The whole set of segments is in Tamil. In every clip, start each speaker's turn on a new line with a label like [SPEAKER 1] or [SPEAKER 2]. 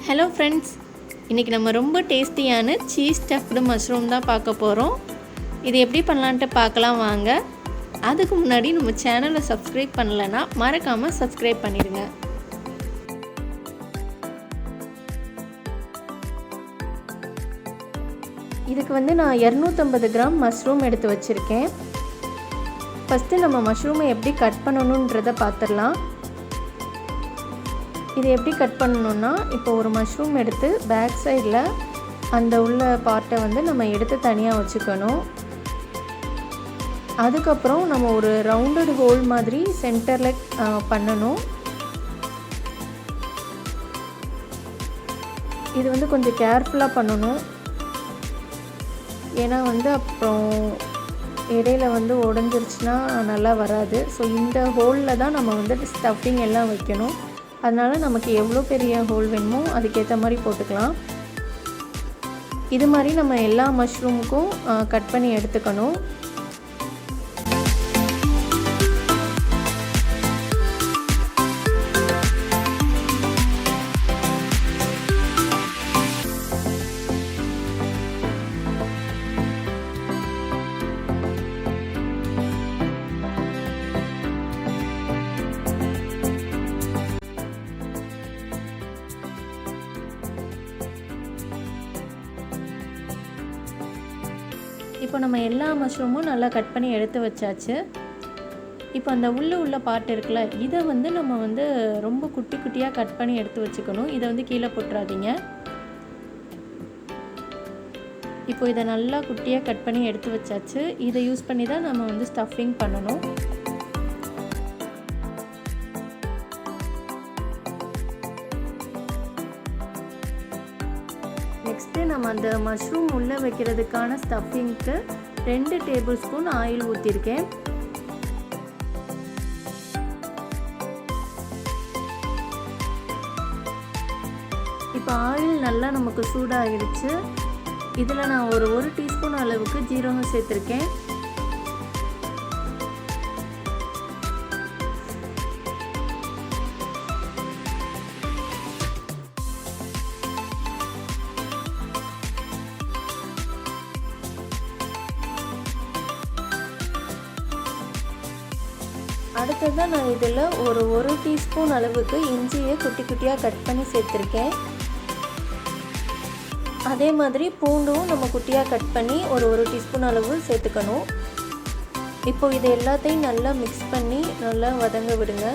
[SPEAKER 1] ஹலோ ஃப்ரெண்ட்ஸ், இன்றைக்கி நம்ம ரொம்ப டேஸ்டியான சீஸ் ஸ்டஃப்டு மஷ்ரூம் தான் பார்க்க போகிறோம். இது எப்படி பண்ணலான்ட்டு பார்க்கலாம் வாங்க. அதுக்கு முன்னாடி நம்ம சேனலை சப்ஸ்கிரைப் பண்ணலைன்னா மறக்காமல் சப்ஸ்கிரைப் பண்ணிடுங்க. இதுக்கு நான் 250 கிராம் மஷ்ரூம் எடுத்து வச்சுருக்கேன். ஃபஸ்ட்டு நம்ம மஷ்ரூமை எப்படி கட் பண்ணணுன்றதை பார்த்துடலாம். இது எப்படி கட் பண்ணணுன்னா, இப்போ ஒரு மஷ்ரூம் எடுத்து பேக் சைடில் அந்த உள்ள பார்ட்டை நம்ம எடுத்து தனியாக வச்சுக்கணும். அதுக்கப்புறம் நம்ம ஒரு ரவுண்டட் ஹோல் மாதிரி சென்டரில் பண்ணணும். இது கொஞ்சம் கேர்ஃபுல்லாக பண்ணணும். ஏன்னா அப்புறம் இடையில உடஞ்சிருச்சுன்னா நல்லா வராது. ஸோ இந்த ஹோலில் தான் நம்ம ஸ்டஃபிங் எல்லாம் வைக்கணும். அதனால் நமக்கு எவ்வளோ பெரிய ஹோல் வேணுமோ அதுக்கேற்ற மாதிரி போட்டுக்கலாம். இது மாதிரி நம்ம எல்லா மஷ்ரூமுக்கும் கட் பண்ணி எடுத்துக்கணும். இப்போ நம்ம எல்லா மஷ்ரூமும் நல்லா கட் பண்ணி எடுத்து வச்சாச்சு. இப்போ அந்த உள்ள பார்ட் இருக்குல்ல, இதை நம்ம ரொம்ப குட்டி குட்டியாக கட் பண்ணி எடுத்து வச்சுக்கணும். இதை கீழே போட்டுறாதீங்க. இப்போ இதை நல்லா குட்டியாக கட் பண்ணி எடுத்து வச்சாச்சு. இதை யூஸ் பண்ணி தான் நம்ம ஸ்டஃபிங் பண்ணணும். நெக்ஸ்ட்டு நம்ம அந்த மஷ்ரூம் உள்ளே வைக்கிறதுக்கான ஸ்டஃபிங்க்கு 2 டேபிள் ஸ்பூன் ஆயில் ஊற்றிருக்கேன். இப்போ ஆயில் நல்லா நமக்கு சூடாகிடுச்சு. இதில் நான் ஒரு டீஸ்பூன் அளவுக்கு ஜீரகம் சேர்த்துருக்கேன். அடுத்ததாக நான் இதில் ஒரு டீஸ்பூன் அளவுக்கு இஞ்சியை குட்டி குட்டியாக கட் பண்ணி சேர்த்துருக்கேன். அதே மாதிரி பூண்டும் நம்ம குட்டியாக கட் பண்ணி ஒரு டீஸ்பூன் அளவு சேர்த்துக்கணும். இப்போ இது எல்லாத்தையும் நல்லா மிக்ஸ் பண்ணி நல்லா வதங்க விடுங்க.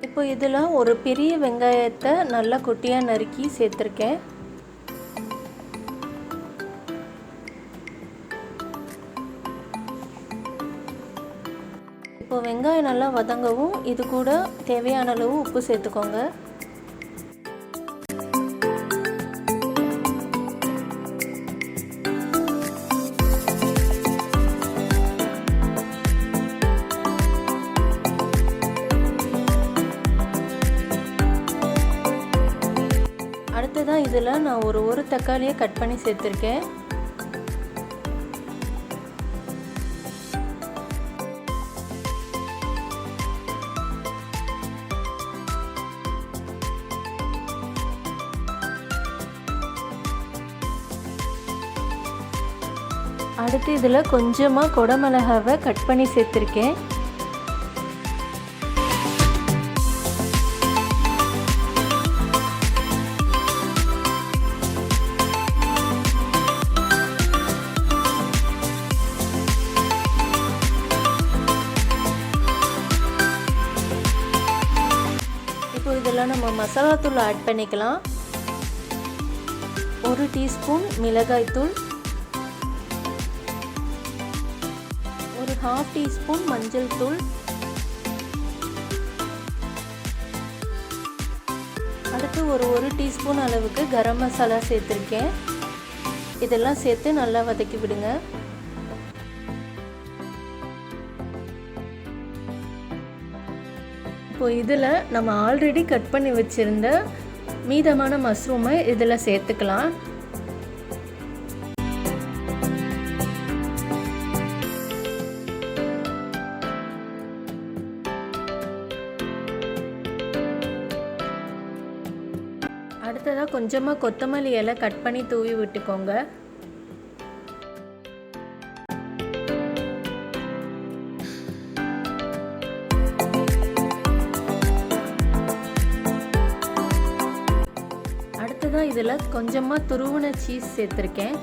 [SPEAKER 1] இப்போ இதில் ஒரு பெரிய வெங்காயத்தை நல்லா குட்டியாக நறுக்கி சேர்த்துருக்கேன். இப்போ வெங்காயம் நல்லா வதங்கவும் இது கூட தேவையான அளவு உப்பு சேர்த்துக்கோங்க. அடுத்ததான் இதில் நான் ஒரு தக்காளியை கட் பண்ணி சேர்த்துருக்கேன். அடுத்து இதில் கொஞ்சமாக குடமிளகாவை கட் பண்ணி சேர்த்துருக்கேன். இதில் நம்ம மசாலா தூள் ஆட் பண்ணிக்கலாம். 1 டீஸ்பூன் மிளகாய் தூள், 1/2 டீஸ்பூன் மஞ்சள் தூள், அடுத்து ஒரு டீஸ்பூன் அளவுக்கு கரம் மசாலா சேர்த்துருக்கேன். இதெல்லாம் சேர்த்து நல்லா வதக்கி விடுங்க. இப்போ இதில் நம்ம ஆல்ரெடி கட் பண்ணி வச்சுருந்த மீதமான மஷ்ரூமை இதில் சேர்த்துக்கலாம். அடுத்ததாக கொஞ்சமாக கொத்தமல்லி இலை கட் பண்ணி தூவி விட்டுக்கோங்க. அடுத்ததாக இதில் கொஞ்சமாக துருவின சீஸ் சேர்த்துருக்கேன்.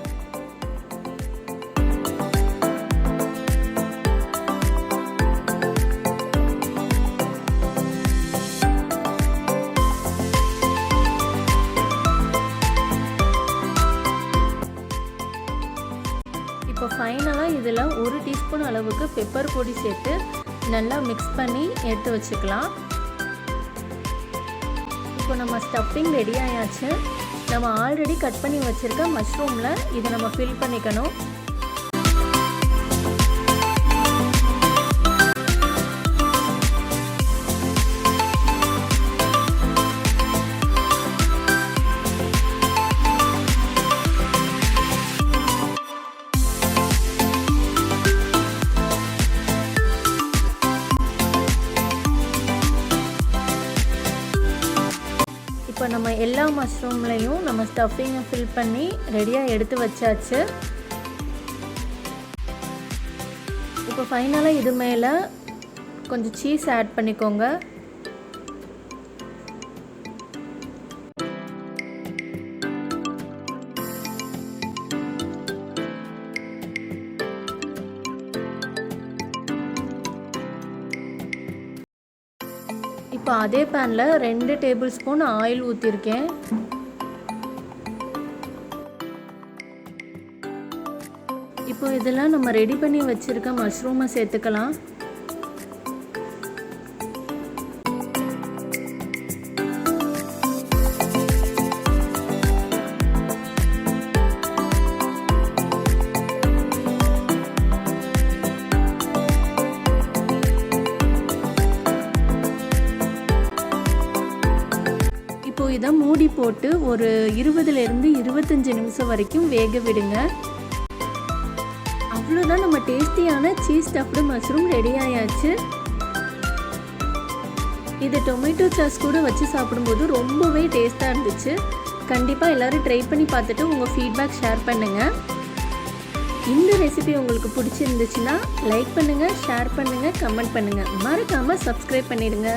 [SPEAKER 1] இப்போ ஃபைனலாக இதில் 1 டீஸ்பூன் அளவுக்கு பெப்பர் பொடி சேர்த்து நல்லா மிக்ஸ் பண்ணி எடுத்து வச்சுக்கலாம். இப்போ நம்ம ஸ்டஃபிங் ரெடி ஆயாச்சு. நம்ம ஆல்ரெடி கட் பண்ணி வச்சுருக்க மஷ்ரூமில் இதை நம்ம ஃபில் பண்ணிக்கணும். இப்போ நம்ம எல்லா மஷ்ரூம்லையும் நம்ம ஸ்டஃபிங்கை ஃபில் பண்ணி ரெடியாக எடுத்து வச்சாச்சு. இப்போ ஃபைனலாக இது மேலே கொஞ்சம் சீஸ் ஆட் பண்ணிக்கோங்க. இப்போ அதே பேனில் 2 டேபிள் ஸ்பூன் ஆயில் ஊற்றிருக்கேன். இப்போ இதெல்லாம் நம்ம ரெடி பண்ணி வச்சுருக்க மஷ்ரூமை சேர்த்துக்கலாம். இப்போ இதை மூடி போட்டு ஒரு 20லேருந்து 25 நிமிஷம் வரைக்கும் வேக விடுங்க. அவ்வளோதான், நம்ம டேஸ்டியான சீஸ் ஸ்டஃப்டு மஷ்ரூம் ரெடி ஆயாச்சு. இது டொமேட்டோ சாஸ் கூட வச்சு சாப்பிடும்போது ரொம்பவே டேஸ்ட்டாக இருந்துச்சு. கண்டிப்பாக எல்லோரும் ட்ரை பண்ணி பார்த்துட்டு உங்கள் ஃபீட்பேக் ஷேர் பண்ணுங்கள். இந்த ரெசிபி உங்களுக்கு பிடிச்சிருந்துச்சுன்னா லைக் பண்ணுங்கள், ஷேர் பண்ணுங்கள், கமெண்ட் பண்ணுங்கள். மறக்காமல் சப்ஸ்கிரைப் பண்ணிடுங்க.